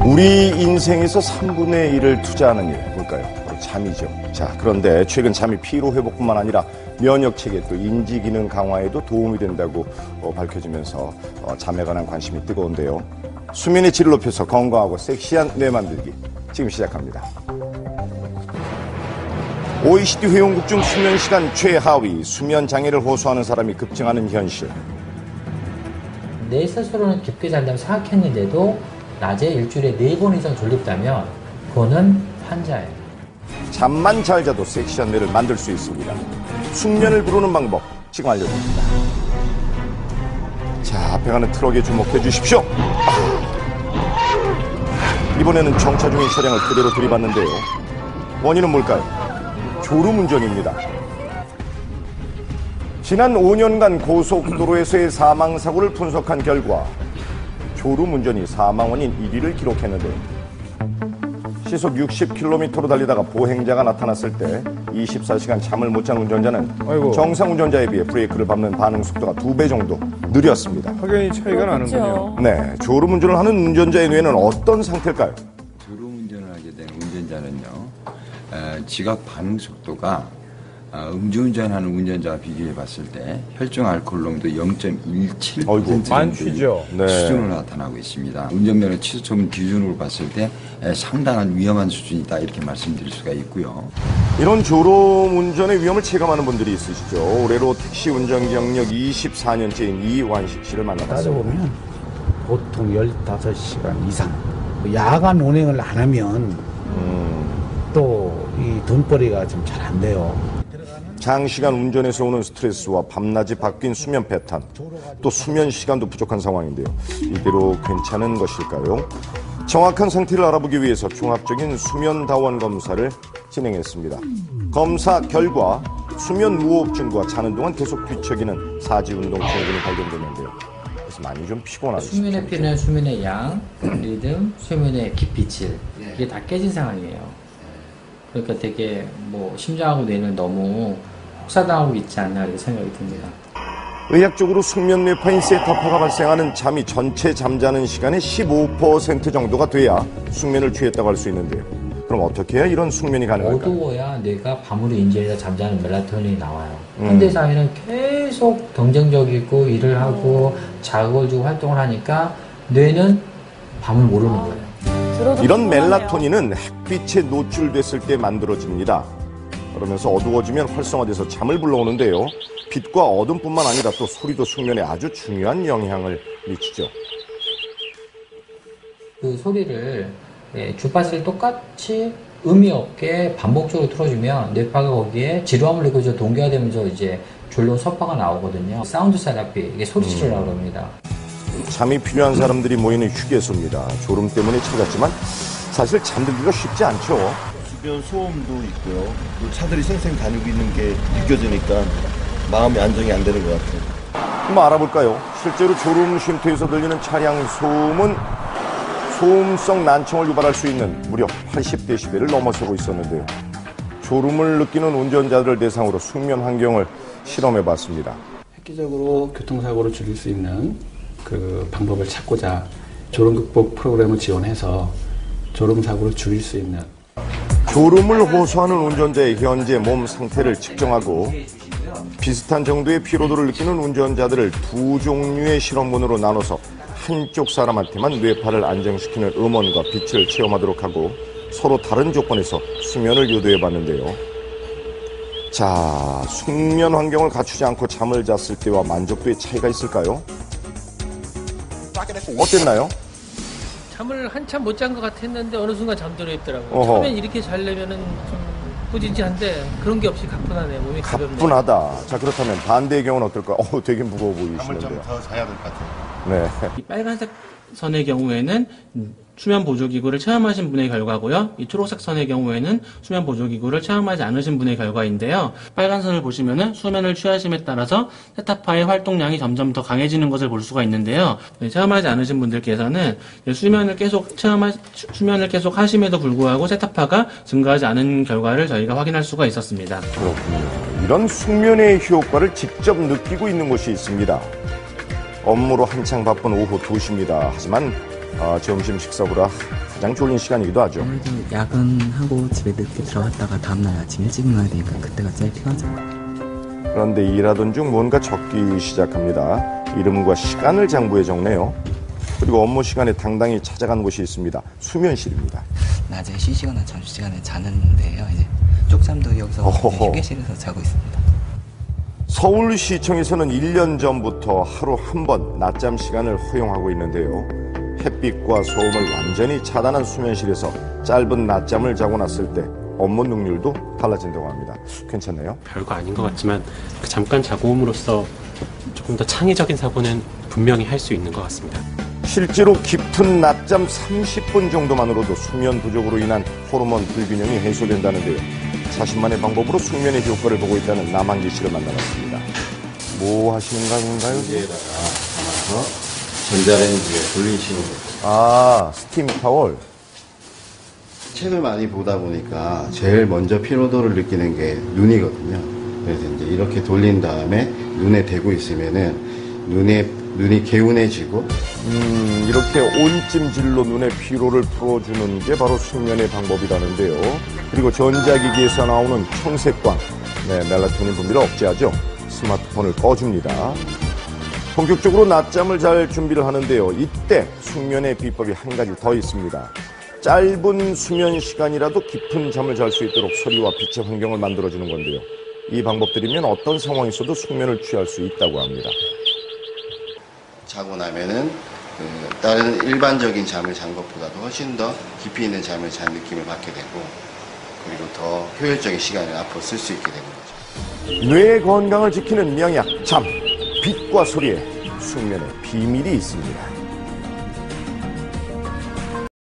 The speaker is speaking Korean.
우리 인생에서 3분의 1을 투자하는 일, 뭘까요? 바로 잠이죠. 자, 그런데 최근 잠이 피로 회복뿐만 아니라 면역 체계 또 인지 기능 강화에도 도움이 된다고 밝혀지면서 잠에 관한 관심이 뜨거운데요. 수면의 질을 높여서 건강하고 섹시한 뇌 만들기 지금 시작합니다. OECD 회원국 중 수면 시간 최하위, 수면 장애를 호소하는 사람이 급증하는 현실. 내 스스로는 깊게 잔다고 생각했는데도 낮에 일주일에 4번 이상 졸립다면 그거는 환자예요. 잠만 잘 자도 섹시한 뇌를 만들 수 있습니다. 숙면을 부르는 방법 지금 알려드립니다. 자, 앞에 가는 트럭에 주목해 주십시오. 이번에는 정차 중인 차량을 그대로 들이받는데요. 원인은 뭘까요? 졸음운전입니다. 지난 5년간 고속도로에서의 사망사고를 분석한 결과 졸음운전이 사망 원인 1위를 기록했는데요. 시속 60km로 달리다가 보행자가 나타났을 때 24시간 잠을 못 잔 운전자는 정상 운전자에 비해 브레이크를 밟는 반응 속도가 2배 정도 느렸습니다. 확연히 차이가 나는군요. 네, 졸음운전을 하는 운전자의 뇌는 어떤 상태일까요? 졸음운전을 하게 된 운전자는요, 지각 반응 속도가 음주운전하는 운전자와 비교해 봤을 때 혈중 알코올 농도 0.17% 많죠. 수준으로 나타나고 있습니다. 운전면허 취소 기준으로 봤을 때 상당한 위험한 수준이다 이렇게 말씀드릴 수가 있고요. 이런 졸음운전의 위험을 체감하는 분들이 있으시죠. 올해로 택시 운전 경력 24년째인 이완식 씨를 만나봤습니다. 따져보면 보통 15시간 이상 야간 운행을 안 하면 또 이 돈벌이가 좀 잘 안 돼요. 장시간 운전에서 오는 스트레스와 밤낮이 바뀐 수면 패턴, 또 수면 시간도 부족한 상황인데요. 이대로 괜찮은 것일까요? 정확한 상태를 알아보기 위해서 종합적인 수면 다원 검사를 진행했습니다. 검사 결과 수면 무호흡증과 자는 동안 계속 뒤척이는 사지운동 증후군이 발견됐는데요. 그래서 많이 좀 피곤하죠. 수면의 필요는 수면의 양, 리듬, 수면의 깊이 질, 이게 다 깨진 상황이에요. 그러니까 되게 심장하고 뇌는 너무 혹사당하고 있지 않나 이렇게 생각이 듭니다. 의학적으로 숙면 뇌파인 세타파가 발생하는 잠이 전체 잠자는 시간의 15% 정도가 돼야 숙면을 취했다고 할 수 있는데요. 그럼 어떻게 해야 이런 숙면이 가능할까요? 어두워야 뇌가 밤으로 인지해서 잠자는 멜라토닌이 나와요. 현대 사회는 계속 경쟁적이고 일을 하고 자극을 주고 활동을 하니까 뇌는 밤을 모르는 거예요. 이런 멜라토닌은 햇빛에 노출됐을 때 만들어집니다. 그러면서 어두워지면 활성화돼서 잠을 불러오는데요. 빛과 어둠뿐만 아니라 또 소리도 숙면에 아주 중요한 영향을 미치죠. 그 소리를 주파수를 똑같이 의미 없게 반복적으로 틀어주면 뇌파가 거기에 지루함을 느껴져 동기화되면서 이제 졸려 소파가 나오거든요. 사운드 세라피, 이게 소리 치료라고 합니다. 잠이 필요한 사람들이 모이는 휴게소입니다. 졸음 때문에 찾았지만 사실 잠들기가 쉽지 않죠. 주변 소음도 있고요. 차들이 쌩쌩 다니고 있는 게 느껴지니까 마음이 안정이 안 되는 것 같아요. 한번 알아볼까요? 실제로 졸음 쉼터에서 들리는 차량 소음은 소음성 난청을 유발할 수 있는 무려 80dB를 넘어서고 있었는데요. 졸음을 느끼는 운전자들을 대상으로 숙면 환경을 실험해봤습니다. 획기적으로 교통사고를 줄일 수 있는 그 방법을 찾고자 졸음 극복 프로그램을 지원해서 졸음 사고를 줄일 수 있는 졸음을 호소하는 운전자의 현재 몸 상태를 측정하고 비슷한 정도의 피로도를 느끼는 운전자들을 두 종류의 실험군으로 나눠서 한쪽 사람한테만 뇌파를 안정시키는 음원과 빛을 체험하도록 하고 서로 다른 조건에서 수면을 유도해 봤는데요. 자, 숙면 환경을 갖추지 않고 잠을 잤을 때와 만족도의 차이가 있을까요? 어땠나요? 잠을 한참 못 잔 것 같았는데 어느 순간 잠들어 있더라고요. 어허. 처음엔 이렇게 자려면은 좀 꾸짖한데 그런 게 없이 가뿐하네요. 몸이 가볍네요. 가뿐하다. 자, 그렇다면 반대의 경우는 어떨까요? 되게 무거워 보이시는데요. 잠을 좀 더 자야 될 것 같아요. 네. 이 빨간색 선의 경우에는 수면 보조기구를 체험하신 분의 결과고요. 이 초록색 선의 경우에는 수면 보조기구를 체험하지 않으신 분의 결과인데요. 빨간 선을 보시면은 수면을 취하심에 따라서 세타파의 활동량이 점점 더 강해지는 것을 볼 수가 있는데요. 체험하지 않으신 분들께서는 수면을 계속 하심에도 불구하고 세타파가 증가하지 않은 결과를 저희가 확인할 수가 있었습니다. 그렇군요. 이런 숙면의 효과를 직접 느끼고 있는 곳이 있습니다. 업무로 한창 바쁜 오후 2시입니다. 하지만 점심 식사 후라 가장 졸린 시간이기도 하죠. 아무래도 야근하고 집에 늦게 들어갔다가 다음날 아침 일찍 일어나야 되니까 그때가 제일 피곤하죠. 그런데 일하던 중 뭔가 적기 시작합니다. 이름과 시간을 장부에 적네요. 그리고 업무 시간에 당당히 찾아간 곳이 있습니다. 수면실입니다. 낮에 쉬시거나 점심시간에 자는데요. 이제 쪽잠도 여기서 휴게실에서 자고 있습니다. 서울시청에서는 1년 전부터 하루 한 번 낮잠 시간을 허용하고 있는데요. 햇빛과 소음을 완전히 차단한 수면실에서 짧은 낮잠을 자고 났을 때 업무 능률도 달라진다고 합니다. 괜찮네요. 별거 아닌 것 같지만 잠깐 자고 옴으로써 조금 더 창의적인 사고는 분명히 할 수 있는 것 같습니다. 실제로 깊은 낮잠 30분 정도만으로도 수면 부족으로 인한 호르몬 불균형이 해소된다는데요. 자신만의 방법으로 숙면의 효과를 보고 있다는 남한기 씨를 만나봤습니다. 뭐 하시는 건가요? 여기에다가 담아서 전자레인지에 돌리시는 거예요. 스팀 타월. 책을 많이 보다 보니까 제일 먼저 피로도를 느끼는 게 눈이거든요. 그래서 이제 이렇게 돌린 다음에 눈에 대고 있으면은 눈이 개운해지고 이렇게 온찜질로 눈의 피로를 풀어주는 게 바로 숙면의 방법이라는데요. 그리고 전자기기에서 나오는 청색광, 멜라토닌 분비를 억제하죠. 스마트폰을 꺼줍니다. 본격적으로 낮잠을 잘 준비를 하는데요. 이때 숙면의 비법이 한 가지 더 있습니다. 짧은 수면 시간이라도 깊은 잠을 잘 수 있도록 소리와 빛의 환경을 만들어주는 건데요. 이 방법들이면 어떤 상황에서도 숙면을 취할 수 있다고 합니다. 자고 나면은 다른 일반적인 잠을 잔 것보다도 훨씬 더 깊이 있는 잠을 잔 느낌을 받게 되고 그리고 더 효율적인 시간을 앞으로 쓸 수 있게 되는 거죠. 뇌 건강을 지키는 명약 잠, 빛과 소리에 숙면의 비밀이 있습니다.